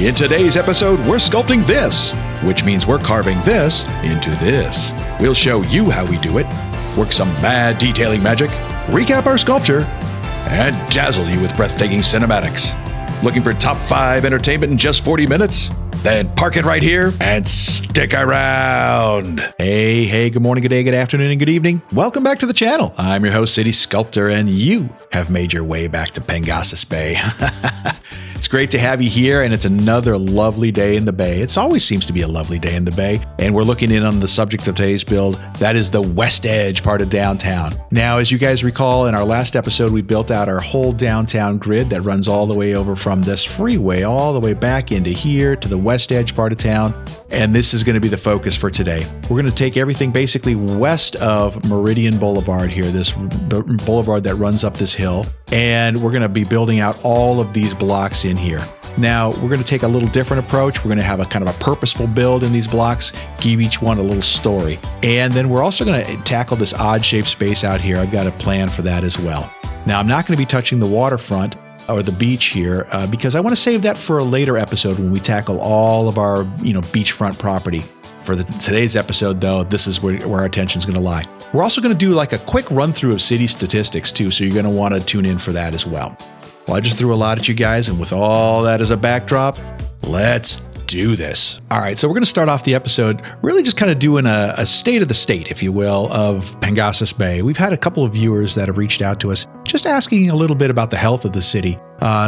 In today's episode, we're sculpting this, which means we're carving this into this. We'll show you how we do it, work some mad detailing magic, recap our sculpture, and dazzle you with breathtaking cinematics. Looking for top 5 entertainment in just 40 minutes? Then park it right here and stick around. Hey, good morning, good day, good afternoon, and good evening. Welcome back to the channel. I'm your host, City Sculptor, and you have made your way back to Pengasas Bay. It's great to have you here, and it's another lovely day in the Bay. It always seems to be a lovely day in the Bay, and we're looking in on the subject of today's build. That is the West Edge part of downtown. Now, as you guys recall, in our last episode, we built out our whole downtown grid that runs all the way over from this freeway all the way back into here to the West Edge part of town, and this is going to be the focus for today. We're going to take everything basically west of Meridian Boulevard here, this boulevard that runs up this hill, and we're going to be building out all of these blocks in here. Now, we're going to take a little different approach. We're going to have a kind of a purposeful build in these blocks, give each one a little story. And then we're also going to tackle this odd-shaped space out here. I've got a plan for that as well. Now, I'm not going to be touching the waterfront or the beach here because I want to save that for a later episode when we tackle all of our, beachfront property. For today's episode, though, this is where our attention is going to lie. We're also going to do like a quick run-through of city statistics, too, so you're going to want to tune in for that as well. Well, I just threw a lot at you guys, and with all that as a backdrop, let's do this. All right, so we're going to start off the episode really just kind of doing a state of the state, if you will, of Pengasas Bay. We've had a couple of viewers that have reached out to us just asking a little bit about the health of the city.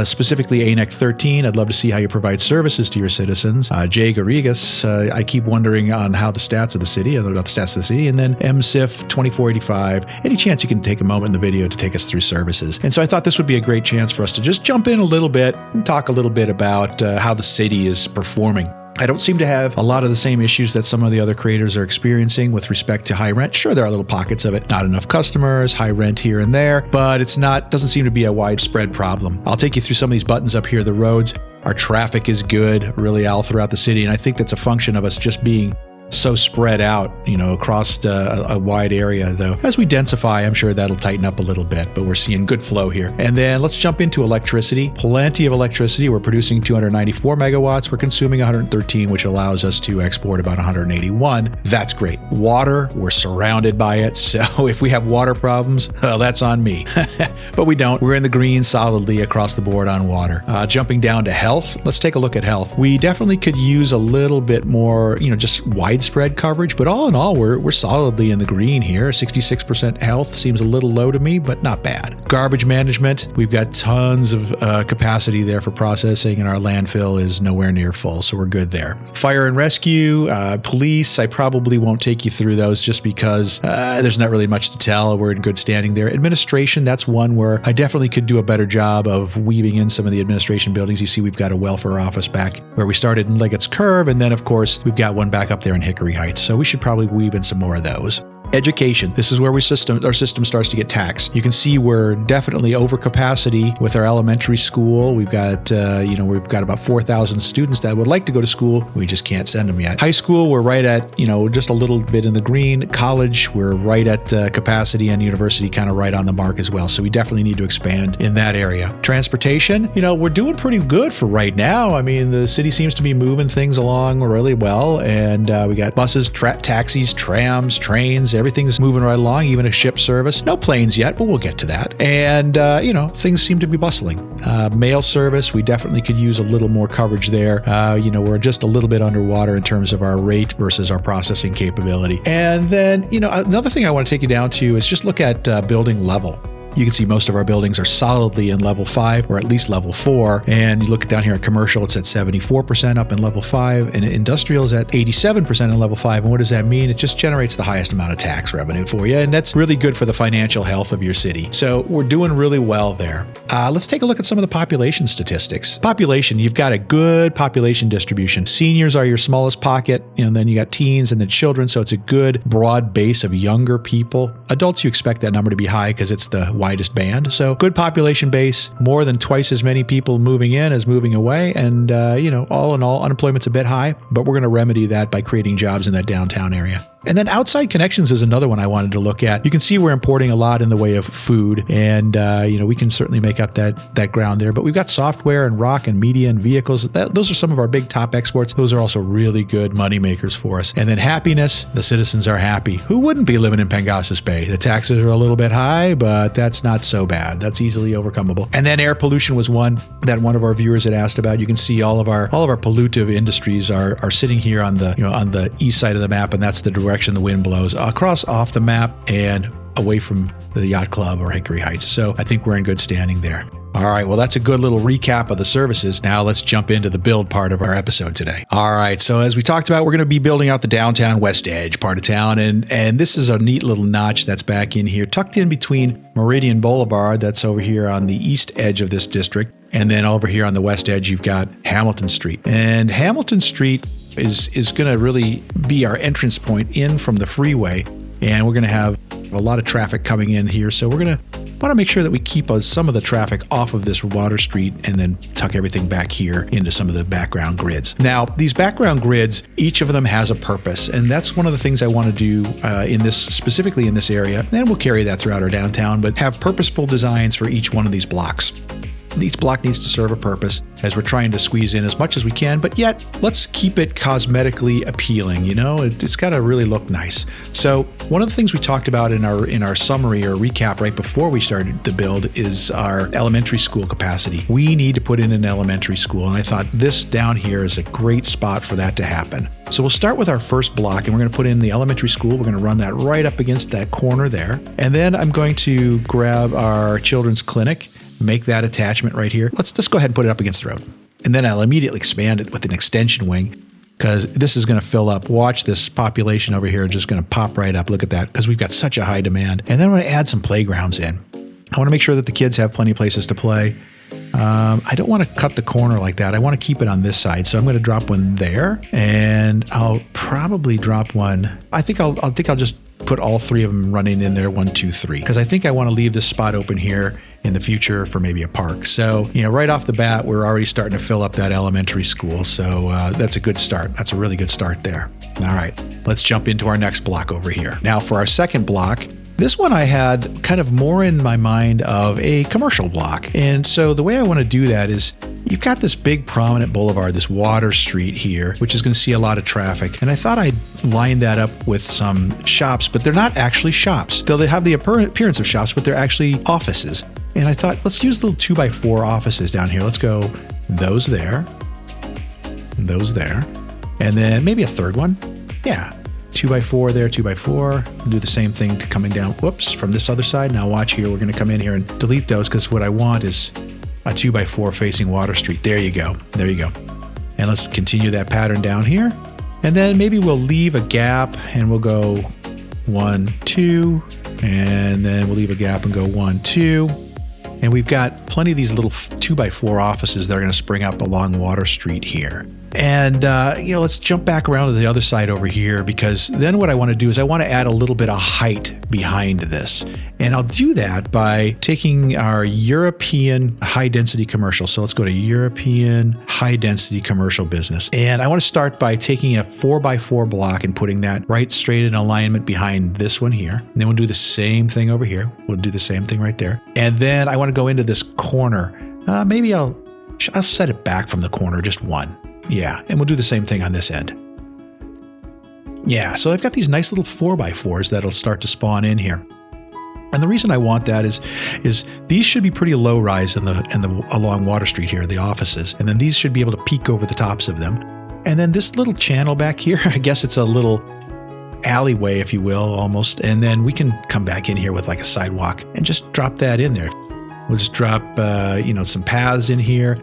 Specifically ANEC 13, I'd love to see how you provide services to your citizens. Jay Garrigas, I keep wondering on how the stats of the city, about the stats of the city. And then MSIF 2485, any chance you can take a moment in the video to take us through services. And so I thought this would be a great chance for us to just jump in a little bit and talk a little bit about how the city is performing. I don't seem to have a lot of the same issues that some of the other creators are experiencing with respect to high rent. Sure, there are little pockets of it. Not enough customers, high rent here and there, but doesn't seem to be a widespread problem. I'll take you through some of these buttons up here. The roads, our traffic is good, really all throughout the city. And I think that's a function of us just being so spread out, across a wide area, though. As we densify, I'm sure that'll tighten up a little bit, but we're seeing good flow here. And then let's jump into electricity. Plenty of electricity. We're producing 294 megawatts. We're consuming 113, which allows us to export about 181. That's great. Water, we're surrounded by it. So if we have water problems, well, that's on me. But we don't. We're in the green solidly across the board on water. Jumping down to health, let's take a look at health. We definitely could use a little bit more, just widespread coverage, but all in all, we're solidly in the green here. 66% health seems a little low to me, but not bad. Garbage management, we've got tons of capacity there for processing, and our landfill is nowhere near full, so we're good there. Fire and rescue, police, I probably won't take you through those just because there's not really much to tell. We're in good standing there. Administration, that's one where I definitely could do a better job of weaving in some of the administration buildings. You see, we've got a welfare office back where we started in Leggett's Curve, and then, of course, we've got one back up there in Hickory Heights, so we should probably weave in some more of those. Education. This is where our system starts to get taxed. You can see we're definitely over capacity with our elementary school. We've got about 4,000 students that would like to go to school. We just can't send them yet. High school, we're right at, just a little bit in the green. College, we're right at capacity, and university kind of right on the mark as well. So we definitely need to expand in that area. Transportation, we're doing pretty good for right now. I mean, the city seems to be moving things along really well, and we got buses, taxis, trams, trains. Everything's moving right along, even a ship service. No planes yet, but we'll get to that. And, things seem to be bustling. Mail service, we definitely could use a little more coverage there. We're just a little bit underwater in terms of our rate versus our processing capability. And then, another thing I want to take you down to is just look at building level. You can see most of our buildings are solidly in level 5 or at least level 4. And you look down here at commercial, it's at 74% up in level 5, and industrial is at 87% in level 5. And what does that mean? It just generates the highest amount of tax revenue for you. And that's really good for the financial health of your city. So we're doing really well there. Let's take a look at some of the population statistics. Population, you've got a good population distribution. Seniors are your smallest pocket, and then you got teens and then children. So it's a good broad base of younger people. Adults, you expect that number to be high because it's the widest band. So good population base, more than twice as many people moving in as moving away. And, all in all, unemployment's a bit high, but we're going to remedy that by creating jobs in that downtown area. And then outside connections is another one I wanted to look at. You can see we're importing a lot in the way of food, and we can certainly make up that ground there. But we've got software and rock and media and vehicles. Those are some of our big top exports. Those are also really good money makers for us. And then happiness, the citizens are happy. Who wouldn't be living in Pengasas Bay? The taxes are a little bit high, but that's not so bad. That's easily overcomable. And then air pollution was one that one of our viewers had asked about. You can see all of our pollutive industries are sitting here on the east side of the map, and that's the direction the wind blows across off the map and away from the yacht club or Hickory Heights. So I think we're in good standing there. All right, well, that's a good little recap of the services. Now let's jump into the build part of our episode today. All right, so as we talked about, we're going to be building out the downtown West Edge part of town, and this is a neat little notch that's back in here, tucked in between Meridian Boulevard, that's over here on the east edge of this district, and then over here on the west edge, you've got Hamilton Street. And Hamilton Street is going to really be our entrance point in from the freeway, and we're going to have a lot of traffic coming in here, so we're going to want to make sure that we keep some of the traffic off of this Water Street and then tuck everything back here into some of the background grids. Now, these background grids, each of them has a purpose, and that's one of the things I want to do specifically in this area, and we'll carry that throughout our downtown, but have purposeful designs for each one of these blocks. Each block needs to serve a purpose as we're trying to squeeze in as much as we can, but yet let's keep it cosmetically appealing. It's got to really look nice. So one of the things we talked about in our summary or recap right before we started the build is our elementary school capacity. We need to put in an elementary school, and I thought this down here is a great spot for that to happen. So we'll start with our first block, and we're going to put in the elementary school. We're going to run that right up against that corner there, and then I'm going to grab our children's clinic, make that attachment right here. Let's just go ahead and put it up against the road. And then I'll immediately expand it with an extension wing, because this is going to fill up. Watch this population over here just going to pop right up. Look at that, because we've got such a high demand. And then I'm going to add some playgrounds in. I want to make sure that the kids have plenty of places to play. I don't want to cut the corner like that. I want to keep it on this side. So I'm going to drop one there, and I'll probably drop one. I think I'll just put all three of them running in there, 1, 2, 3, because I think I want to leave this spot open here in the future for maybe a park. So, right off the bat, we're already starting to fill up that elementary school. So that's a good start. That's a really good start there. All right, let's jump into our next block over here. Now for our second block, this one I had kind of more in my mind of a commercial block. And so the way I want to do that is you've got this big prominent boulevard, this Water Street here, which is going to see a lot of traffic. And I thought I'd line that up with some shops, but they're not actually shops. They have the appearance of shops, but they're actually offices. And I thought, let's use little 2x4 offices down here. Let's go those there, and then maybe a third one. Yeah. 2x4 there, 2x4. Do the same thing to coming down, from this other side. Now watch here, we're going to come in here and delete those, because what I want is a 2x4 facing Water Street. There you go. And let's continue that pattern down here. And then maybe we'll leave a gap and we'll go 1, 2, and then we'll leave a gap and go 1, 2. And we've got plenty of these little 2x4 offices that are going to spring up along Water Street here. And, let's jump back around to the other side over here, because then what I want to do is I want to add a little bit of height behind this. And I'll do that by taking our European high-density commercial. So let's go to European high-density commercial business. And I want to start by taking a 4x4 block and putting that right straight in alignment behind this one here. And then we'll do the same thing over here. We'll do the same thing right there. And then I want to go into this corner. Maybe I'll set it back from the corner, just one. Yeah, and we'll do the same thing on this end. Yeah, so I've got these nice little 4x4s that'll start to spawn in here. And the reason I want that is these should be pretty low rise along Water Street here, the offices. And then these should be able to peek over the tops of them. And then this little channel back here, I guess it's a little alleyway, if you will, almost. And then we can come back in here with like a sidewalk and just drop that in there. We'll just drop, some paths in here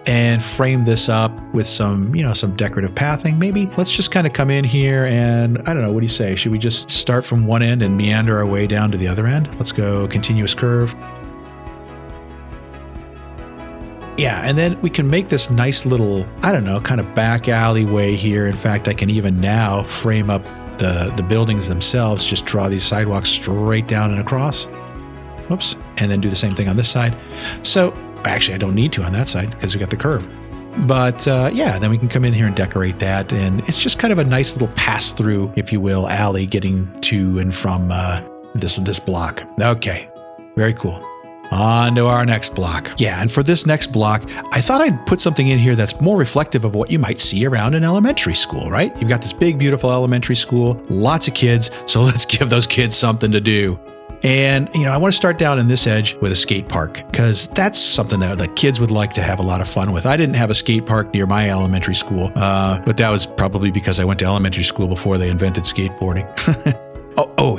and frame this up with some decorative pathing. Maybe let's just kind of come in here and, I don't know, what do you say? Should we just start from one end and meander our way down to the other end? Let's go continuous curve. Yeah, and then we can make this nice little, I don't know, kind of back alleyway here. In fact, I can even now frame up the buildings themselves, just draw these sidewalks straight down and across. Whoops. And then do the same thing on this side. So actually, I don't need to on that side because we got the curve. But yeah, then we can come in here and decorate that. And it's just kind of a nice little pass through, if you will, alley getting to and from this block. Okay, very cool. On to our next block. Yeah, and for this next block, I thought I'd put something in here that's more reflective of what you might see around an elementary school, right? You've got this big, beautiful elementary school, lots of kids, so let's give those kids something to do. And, I want to start down in this edge with a skate park, because that's something that the kids would like to have a lot of fun with. I didn't have a skate park near my elementary school, but that was probably because I went to elementary school before they invented skateboarding.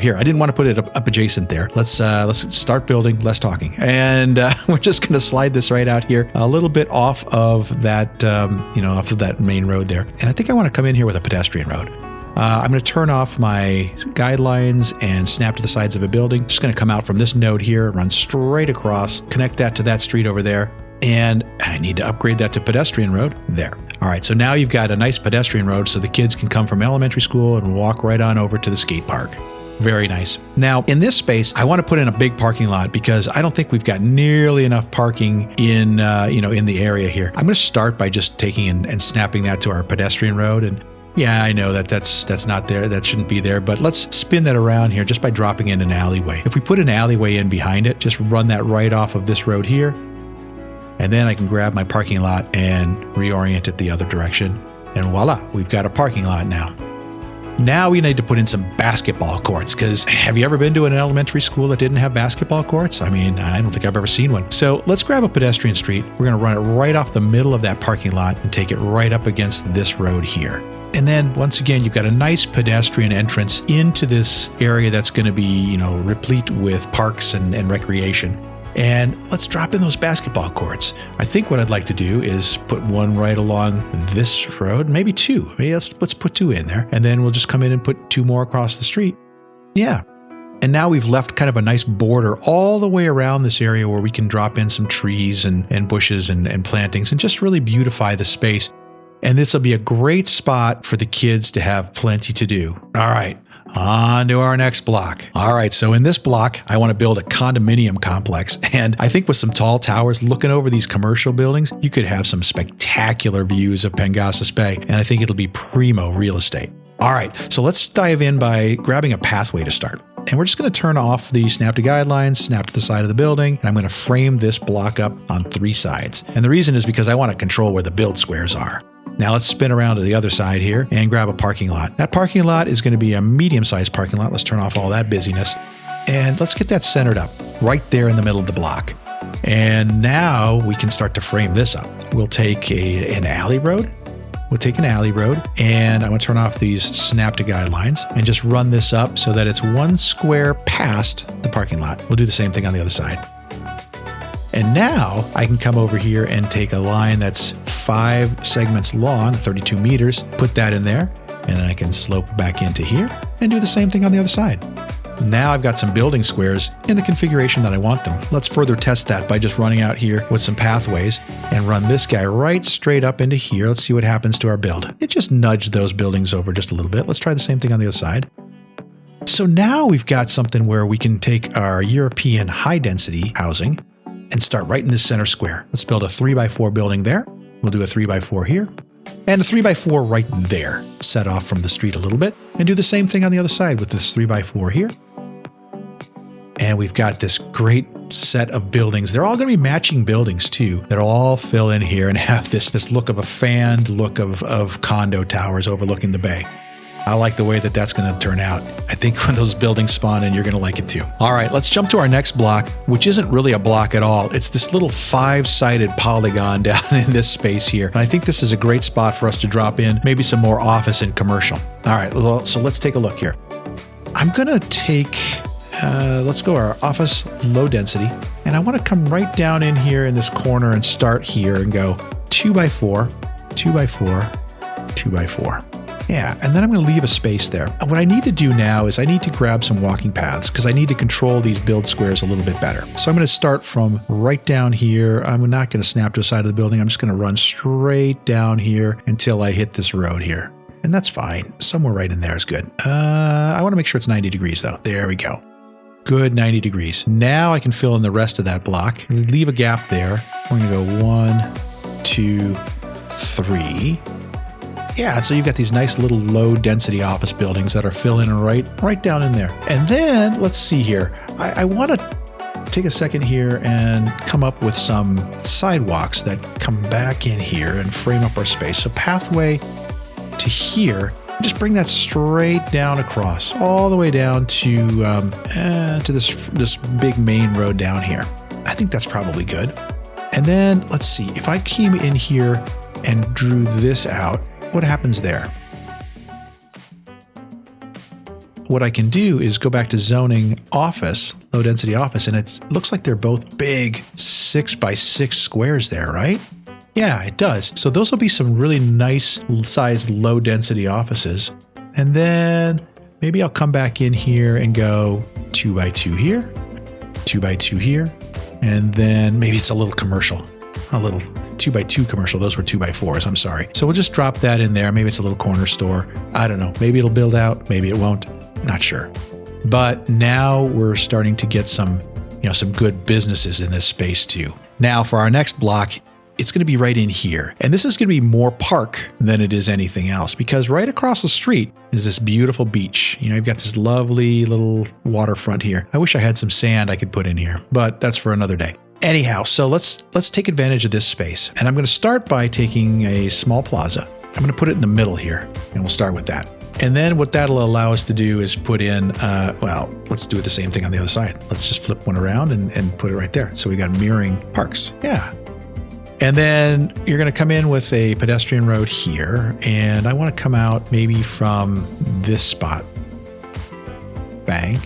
Here, I didn't want to put it up adjacent there. Let's start building, less talking. And we're just going to slide this right out here, a little bit off of that, off of that main road there. And I think I want to come in here with a pedestrian road. I'm going to turn off my guidelines and snap to the sides of a building. Just going to come out from this node here, run straight across, connect that to that street over there. And I need to upgrade that to pedestrian road there. All right, so now you've got a nice pedestrian road so the kids can come from elementary school and walk right on over to the skate park. Very nice. Now, in this space, I want to put in a big parking lot because I don't think we've got nearly enough parking in the area here. I'm going to start by just taking and snapping that to our pedestrian road. And yeah, I know that's not there. That shouldn't be there. But let's spin that around here just by dropping in an alleyway. If we put an alleyway in behind it, just run that right off of this road here. And then I can grab my parking lot and reorient it the other direction. And voila, we've got a parking lot now. Now we need to put in some basketball courts, because have you ever been to an elementary school that didn't have basketball courts? I mean, I don't think I've ever seen one. So let's grab a pedestrian street. We're going to run it right off the middle of that parking lot and take it right up against this road here. And then once again, you've got a nice pedestrian entrance into this area that's going to be, replete with parks and recreation. And let's drop in those basketball courts. I think what I'd like to do is put one right along this road, maybe two. Maybe let's put two in there. And then we'll just come in and put two more across the street. Yeah. And now we've left kind of a nice border all the way around this area where we can drop in some trees and bushes and plantings and just really beautify the space. And this will be a great spot for the kids to have plenty to do. All right. On to our next block. All right, so in this block, I want to build a condominium complex. And I think with some tall towers looking over these commercial buildings, you could have some spectacular views of Pengasas Bay. And I think it'll be primo real estate. All right, so let's dive in by grabbing a pathway to start. And we're just going to turn off the snap to guidelines, snap to the side of the building, and I'm going to frame this block up on three sides. And the reason is because I want to control where the build squares are. Now let's spin around to the other side here and grab a parking lot. That parking lot is going to be a medium-sized parking lot. Let's turn off all that busyness. And let's get that centered up right there in the middle of the block. And now we can start to frame this up. We'll take an alley road. And I'm going to turn off these snap to guidelines and just run this up so that it's one square past the parking lot. We'll do the same thing on the other side. And now I can come over here and take a line that's 5 segments long, 32 meters, put that in there, and then I can slope back into here and do the same thing on the other side. Now I've got some building squares in the configuration that I want them. Let's further test that by just running out here with some pathways and run this guy right straight up into here. Let's see what happens to our build. It just nudged those buildings over just a little bit. Let's try the same thing on the other side. So now we've got something where we can take our European high density housing and start right in this center square. Let's build a 3x4 building there. We'll do a 3x4 here and a 3x4 right there, set off from the street a little bit, and do the same thing on the other side with this 3x4 here. And we've got this great set of buildings. They're all going to be matching buildings too. That'll all fill in here and have this look of a fanned look of condo towers overlooking the bay. I like the way that that's going to turn out. I think when those buildings spawn in, you're going to like it too. All right, let's jump to our next block, which isn't really a block at all. It's this little 5-sided polygon down in this space here. And I think this is a great spot for us to drop in maybe some more office and commercial. All right, so let's take a look here. I'm going to take, let's go our office low density. And I want to come right down in here in this corner and start here and go 2x4, 2x4, 2x4. Yeah, and then I'm going to leave a space there. What I need to do now is I need to grab some walking paths because I need to control these build squares a little bit better. So I'm going to start from right down here. I'm not going to snap to the side of the building. I'm just going to run straight down here until I hit this road here. And that's fine. Somewhere right in there is good. I want to make sure it's 90 degrees though. There we go. Good 90 degrees. Now I can fill in the rest of that block. Leave a gap there. We're going to go 1, 2, 3. Yeah, so you've got these nice little low density office buildings that are filling right down in there. And then let's see here. I want to take a second here and come up with some sidewalks that come back in here and frame up our space. So pathway to here, just bring that straight down across, all the way down to this big main road down here. I think that's probably good. And then let's see, if I came in here and drew this out, what happens there? What I can do is go back to zoning office, low density office, and it looks like they're both big 6x6 squares there, right? Yeah, it does. So those will be some really nice sized low density offices. And then maybe I'll come back in here and go 2x2 here, 2x2 here, and then maybe it's a little commercial, a little 2x2 commercial. Those were 2x4s. I'm sorry. So we'll just drop that in there. Maybe it's a little corner store. I don't know. Maybe it'll build out. Maybe it won't. Not sure. But now we're starting to get some good businesses in this space too. Now for our next block, it's going to be right in here. And this is going to be more park than it is anything else, because right across the street is this beautiful beach. You've got this lovely little waterfront here. I wish I had some sand I could put in here, but that's for another day. Anyhow, so let's take advantage of this space. And I'm going to start by taking a small plaza. I'm going to put it in the middle here, and we'll start with that. And then what that'll allow us to do is put in, let's do the same thing on the other side. Let's just flip one around and put it right there. So we got mirroring parks. Yeah. And then you're going to come in with a pedestrian road here. And I want to come out maybe from this spot. Bang.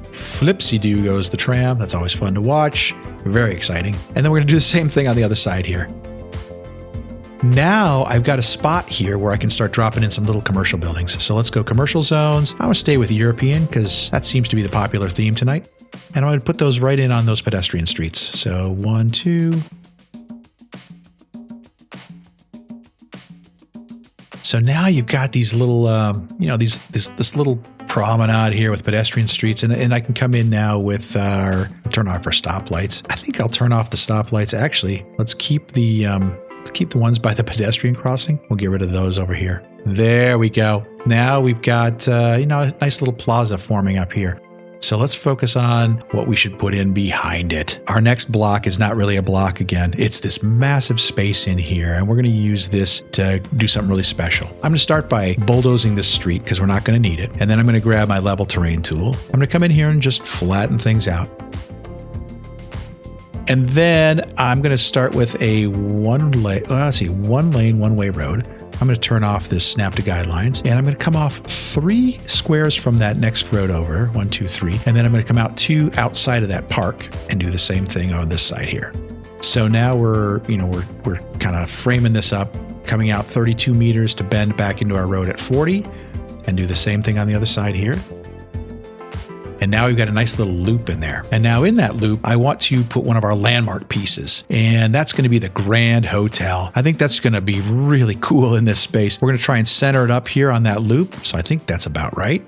Flipsy-doo goes the tram. That's always fun to watch. Very exciting. And then we're going to do the same thing on the other side here. Now I've got a spot here where I can start dropping in some little commercial buildings. So let's go commercial zones. I want to stay with European because that seems to be the popular theme tonight. And I'm going to put those right in on those pedestrian streets. So 1, 2. So now you've got these little, this little promenade here with pedestrian streets, and I can come in now with turn off our stoplights. I think I'll turn off the stoplights. Actually, let's keep the ones by the pedestrian crossing. We'll get rid of those over here. There we go. Now we've got a nice little plaza forming up here. So let's focus on what we should put in behind it. Our next block is not really a block again. It's this massive space in here, and we're going to use this to do something really special. I'm going to start by bulldozing this street because we're not going to need it. And then I'm going to grab my level terrain tool. I'm going to come in here and just flatten things out. And then I'm going to start with a one lane, one-way road. I'm going to turn off this snap to guidelines, and I'm going to come off 3 squares from that next road over, 1, 2, 3. And then I'm going to come out 2 outside of that park and do the same thing on this side here. So now we're kind of framing this up, coming out 32 meters to bend back into our road at 40 and do the same thing on the other side here. And now we've got a nice little loop in there. And now in that loop, I want to put one of our landmark pieces. And that's going to be the Grand Hotel. I think that's going to be really cool in this space. We're going to try and center it up here on that loop. So I think that's about right.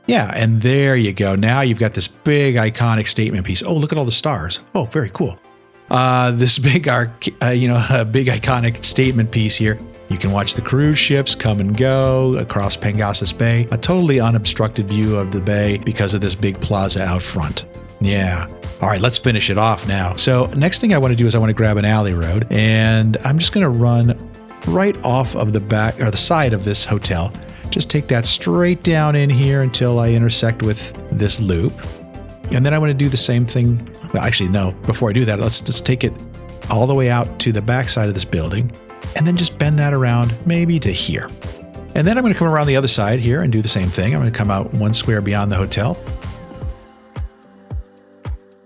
Yeah, and there you go. Now you've got this big iconic statement piece. Oh, look at all the stars. Oh, very cool. This big iconic statement piece here. You can watch the cruise ships come and go across Pengasas Bay, a totally unobstructed view of the bay because of this big plaza out front. Yeah. All right, let's finish it off now. So next thing I want to do is I want to grab an alley road, and I'm just going to run right off of the back or the side of this hotel. Just take that straight down in here until I intersect with this loop. And then I want to do the same thing. Well, actually, no, before I do that, let's just take it all the way out to the back side of this building. And then just bend that around maybe to here. And then I'm going to come around the other side here and do the same thing. I'm going to come out 1 square beyond the hotel.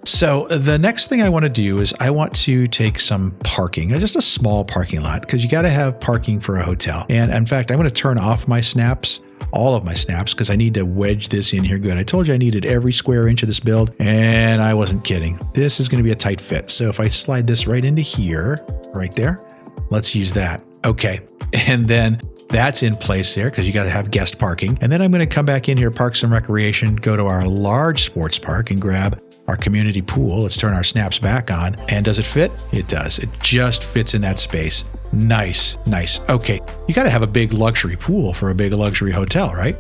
So the next thing I want to do is I want to take some parking, just a small parking lot, because you got to have parking for a hotel. And in fact, I'm going to turn off my snaps, all of my snaps, because I need to wedge this in here good. I told you I needed every square inch of this build, and I wasn't kidding. This is going to be a tight fit. So if I slide this right into here, right there, let's use that. Okay. And then that's in place there because you got to have guest parking. And then I'm going to come back in here, Parks and Recreation, go to our large sports park and grab our community pool. Let's turn our snaps back on. And does it fit? It does. It just fits in that space. Nice. Okay, you got to have a big luxury pool for a big luxury hotel, right?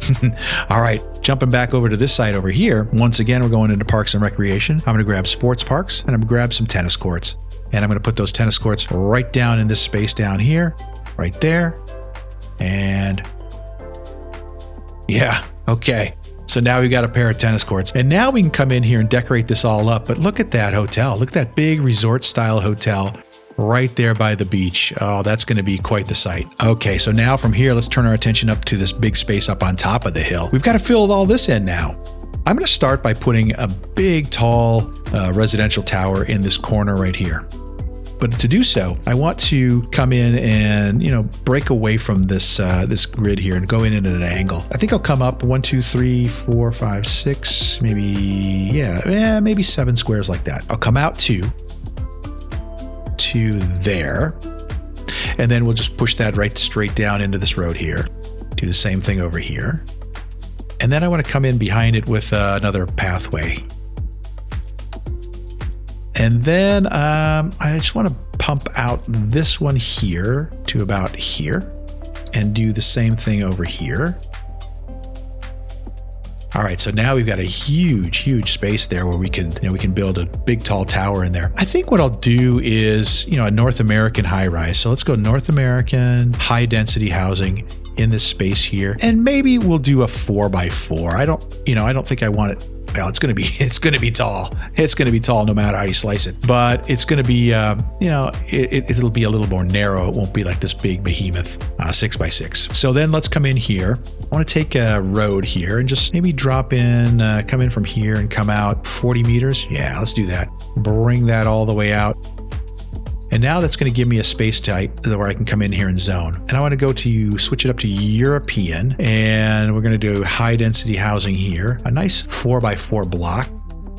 All right, jumping back over to this side over here. Once again, we're going into Parks and Recreation. I'm going to grab sports parks, and I'm going to grab some tennis courts. And I'm going to put those tennis courts right down in this space down here, right there. And yeah, okay. So now we've got a pair of tennis courts. And now we can come in here and decorate this all up. But look at that hotel. Look at that big resort-style hotel right there by the beach. Oh, that's going to be quite the sight. Okay, so now from here, let's turn our attention up to this big space up on top of the hill. We've got to fill all this in now. I'm going to start by putting a big, tall residential tower in this corner right here. But to do so, I want to come in and, break away from this this grid here and go in at an angle. I think I'll come up 1, 2, 3, 4, 5, 6, maybe 7 squares like that. I'll come out to there, and then we'll just push that right straight down into this road here. Do the same thing over here. And then I want to come in behind it with another pathway. And then I just want to pump out this one here to about here and do the same thing over here. All right, so now we've got a huge space there where we can build a big tall tower in there. I think what I'll do is, a North American high rise. So let's go North American high density housing in this space here. And maybe we'll do a 4x4. I don't think I want it. Well, it's going to be tall. It's going to be tall no matter how you slice it. But it's going to be, it'll be a little more narrow. It won't be like this big behemoth 6x6. So then let's come in here. I want to take a road here and just maybe drop in, come in from here and come out 40 meters. Yeah, let's do that. Bring that all the way out. And now that's going to give me a space type where I can come in here and zone. And I want to switch it up to European. And we're going to do high density housing here. A nice 4x4 block.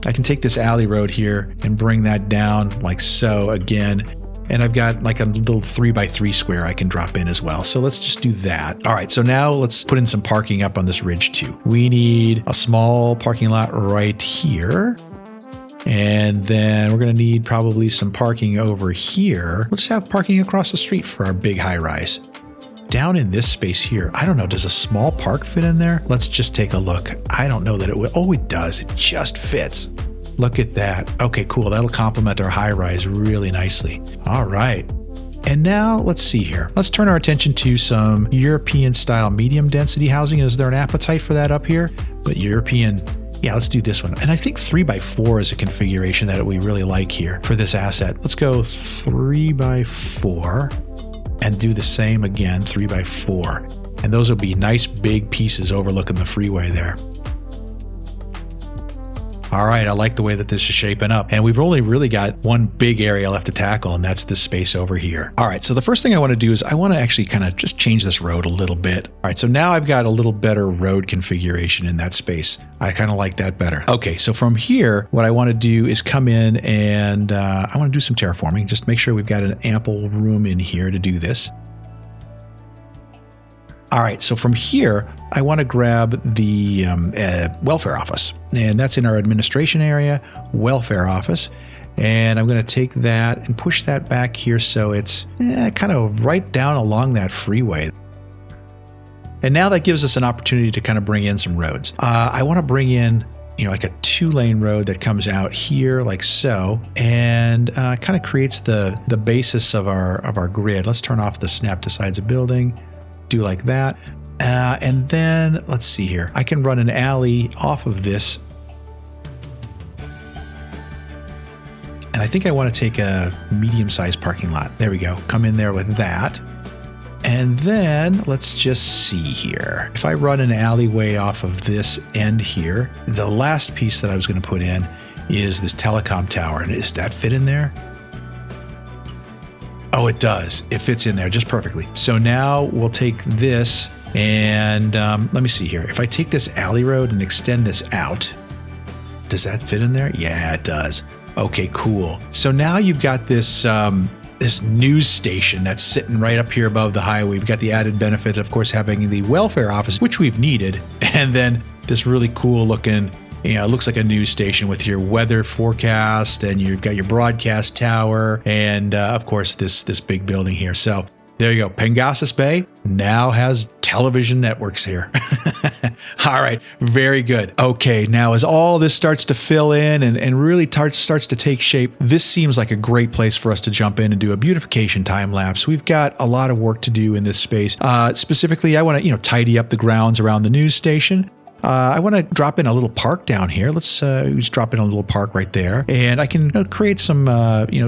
I can take this alley road here and bring that down like so again. And I've got like a little 3x3 square I can drop in as well. So let's just do that. All right, so now let's put in some parking up on this ridge too. We need a small parking lot right here. And then we're going to need probably some parking over here. We'll just have parking across the street for our big high rise. Down in this space here, I don't know, does a small park fit in there? Let's just take a look. I don't know that it will. Oh, it does. It just fits. Look at that. Okay, cool. That'll complement our high rise really nicely. All right. And now let's see here. Let's turn our attention to some European style medium density housing. Is there an appetite for that up here? But European, yeah, let's do this one. And I think 3x4 is a configuration that we really like here for this asset. Let's go 3x4 and do the same again, 3x4. And those will be nice big pieces overlooking the freeway there. All right, I like the way that this is shaping up. And we've only really got one big area left to tackle, and that's this space over here. All right, so the first thing I want to do is I want to actually kind of just change this road a little bit. All right, so now I've got a little better road configuration in that space. I kind of like that better. Okay, so from here, what I want to do is come in and I want to do some terraforming, just make sure we've got an ample room in here to do this. All right, so from here, I want to grab the welfare office, and that's in our administration area, welfare office. And I'm going to take that and push that back here so it's kind of right down along that freeway. And now that gives us an opportunity to kind of bring in some roads. I want to bring in like a 2-lane road that comes out here like so, and kind of creates the basis of our grid. Let's turn off the snap to sides of building. Do like that. And then let's see here. I can run an alley off of this. And I think I want to take a medium-sized parking lot. There we go. Come in there with that. And then let's just see here. If I run an alleyway off of this end here, the last piece that I was going to put in is this Telecom Tower. And does that fit in there? Oh, it does. It fits in there just perfectly. So now we'll take this and let me see here. If I take this alley road and extend this out, does that fit in there? Yeah, it does. Okay, cool. So now you've got this this news station that's sitting right up here above the highway. We've got the added benefit, of course, having the welfare office, which we've needed, and then this really cool looking, it looks like a news station with your weather forecast, and you've got your broadcast tower, and of course this big building here. So There you go. Pengasas Bay now has television networks here. All right. Very good. Okay. Now, as all this starts to fill in and really starts to take shape, this seems like a great place for us to jump in and do a beautification time lapse. We've got a lot of work to do in this space. Specifically, I want to, tidy up the grounds around the news station. I want to drop in a little park down here. Let's just drop in a little park right there. And I can create some,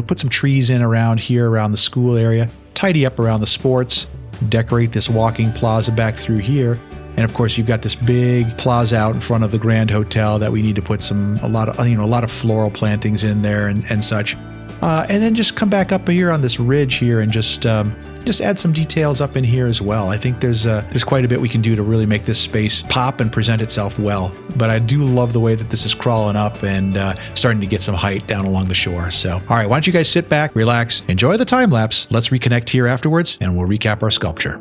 put some trees in around here, around the school area, tidy up around the sports, decorate this walking plaza back through here. And of course, you've got this big plaza out in front of the Grand Hotel that we need to put a lot of floral plantings in there and such. And then just come back up here on this ridge here and just add some details up in here as well. I think there's quite a bit we can do to really make this space pop and present itself well. But I do love the way that this is crawling up and starting to get some height down along the shore. So, all right, why don't you guys sit back, relax, enjoy the time lapse. Let's reconnect here afterwards, and we'll recap our sculpture.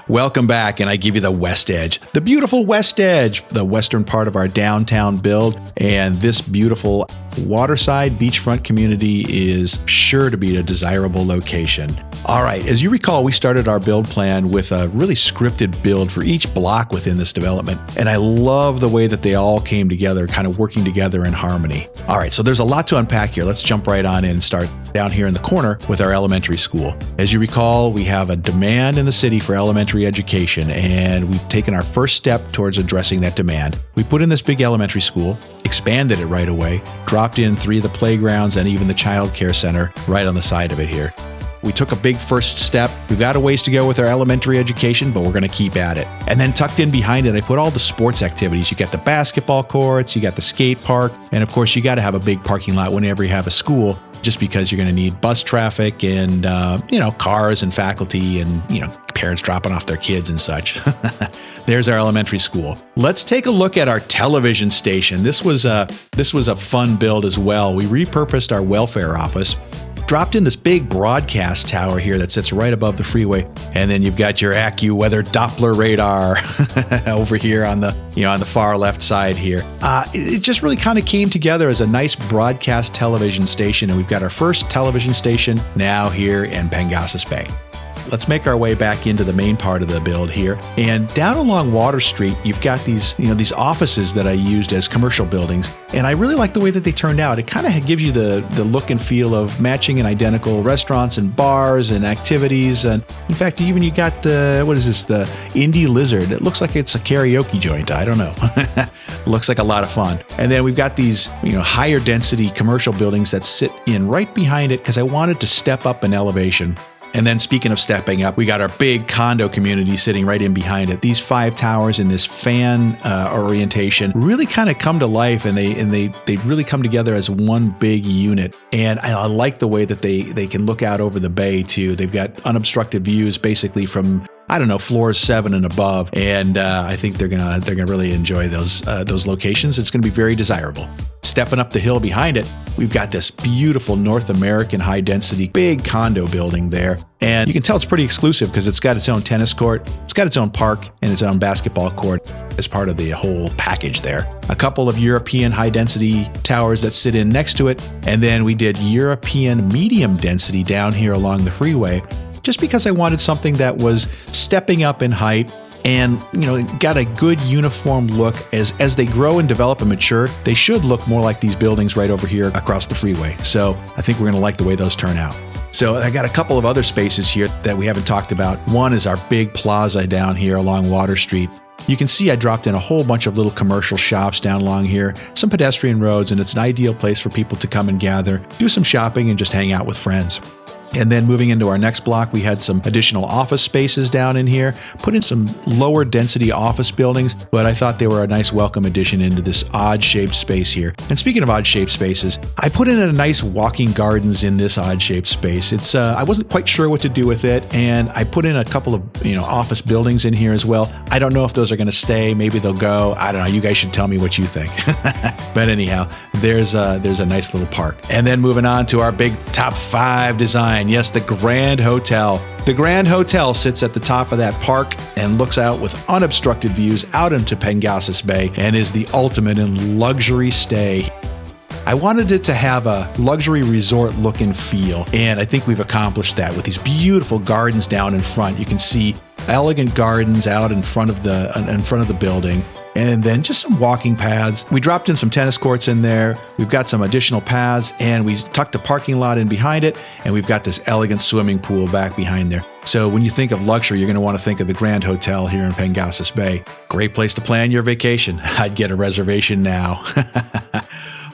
Welcome back, and I give you the West Edge, the beautiful West Edge, the western part of our downtown build, and this beautiful waterside beachfront community is sure to be a desirable location. All right, as you recall, we started our build plan with a really scripted build for each block within this development, and I love the way that they all came together, kind of working together in harmony. All right, so there's a lot to unpack here. Let's jump right on in and start down here in the corner with our elementary school. As you recall, we have a demand in the city for elementary education, and we've taken our first step towards addressing that demand. We put in this big elementary school, expanded it right away, dropped in 3 of the playgrounds and even the child care center right on the side of it here. We took a big first step. We've got a ways to go with our elementary education, but we're going to keep at it. And then tucked in behind it, I put all the sports activities. You got the basketball courts, you got the skate park, and of course, you got to have a big parking lot whenever you have a school, just because you're going to need bus traffic and, cars and faculty and, parents dropping off their kids and such. There's our elementary school. Let's take a look at our television station. This was a fun build as well. We repurposed our welfare office, dropped in this big broadcast tower here that sits right above the freeway, and then you've got your AccuWeather Doppler radar over here on the far left side here. It just really kind of came together as a nice broadcast television station, and we've got our first television station now here in Pengasas Bay. Let's make our way back into the main part of the build here. And down along Water Street, you've got these offices that I used as commercial buildings. And I really like the way that they turned out. It kind of gives you the look and feel of matching and identical restaurants and bars and activities. And in fact, you got the Indie Lizard. It looks like it's a karaoke joint. I don't know. Looks like a lot of fun. And then we've got these, higher density commercial buildings that sit in right behind it because I wanted to step up in elevation. And then speaking of stepping up, we got our big condo community sitting right in behind it. These 5 towers in this fan orientation really kind of come to life, and they really come together as one big unit. And I like the way that they can look out over the bay too. They've got unobstructed views basically from floors 7 and above, and I think they're gonna really enjoy those locations. It's gonna be very desirable. Stepping up the hill behind it, we've got this beautiful North American high-density big condo building there. And you can tell it's pretty exclusive because it's got its own tennis court, it's got its own park, and its own basketball court as part of the whole package there. A couple of European high-density towers that sit in next to it, and then we did European medium density down here along the freeway, just because I wanted something that was stepping up in height and got a good uniform look. As they grow and develop and mature, they should look more like these buildings right over here across the freeway. So I think we're going to like the way those turn out. So I got a couple of other spaces here that we haven't talked about. One is our big plaza down here along Water Street. You can see I dropped in a whole bunch of little commercial shops down along here, some pedestrian roads, and it's an ideal place for people to come and gather, do some shopping, and just hang out with friends. And then moving into our next block, we had some additional office spaces down in here, put in some lower density office buildings, but I thought they were a nice welcome addition into this odd shaped space here. And speaking of odd shaped spaces, I put in a nice walking gardens in this odd shaped space. It's I wasn't quite sure what to do with it, and I put in a couple of office buildings in here as well. I don't know if those are going to stay. Maybe they'll go. I don't know. You guys should tell me what you think. But anyhow, there's a nice little park. And then moving on to our big top 5 design. Yes, the Grand Hotel. The Grand Hotel sits at the top of that park and looks out with unobstructed views out into Pengasas Bay and is the ultimate in luxury stay. I wanted it to have a luxury resort look and feel, and I think we've accomplished that with these beautiful gardens down in front. You can see elegant gardens out in front of the building, and then just some walking paths. We dropped in some tennis courts in there. We've got some additional paths, and we tucked a parking lot in behind it, and we've got this elegant swimming pool back behind there. So when you think of luxury, you're going to want to think of the Grand Hotel here in Pengasas Bay. Great place to plan your vacation. I'd get a reservation now.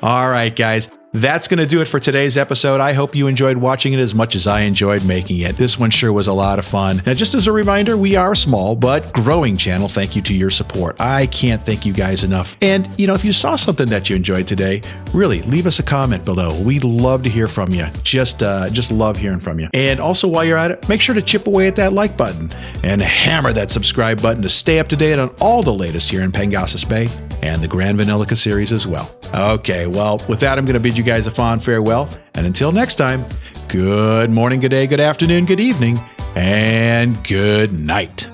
All right, guys. That's going to do it for today's episode. I hope you enjoyed watching it as much as I enjoyed making it. This one sure was a lot of fun. Now, just as a reminder, we are a small but growing channel. Thank you to your support. I can't thank you guys enough. And, if you saw something that you enjoyed today, really leave us a comment below. We'd love to hear from you. Just love hearing from you. And also, while you're at it, make sure to chip away at that like button and hammer that subscribe button to stay up to date on all the latest here in Pengasas Bay and the Grand Vanillica series as well. Okay, well, with that, I'm going to bid you guys a fond farewell. And until next time, good morning, good day, good afternoon, good evening, and good night.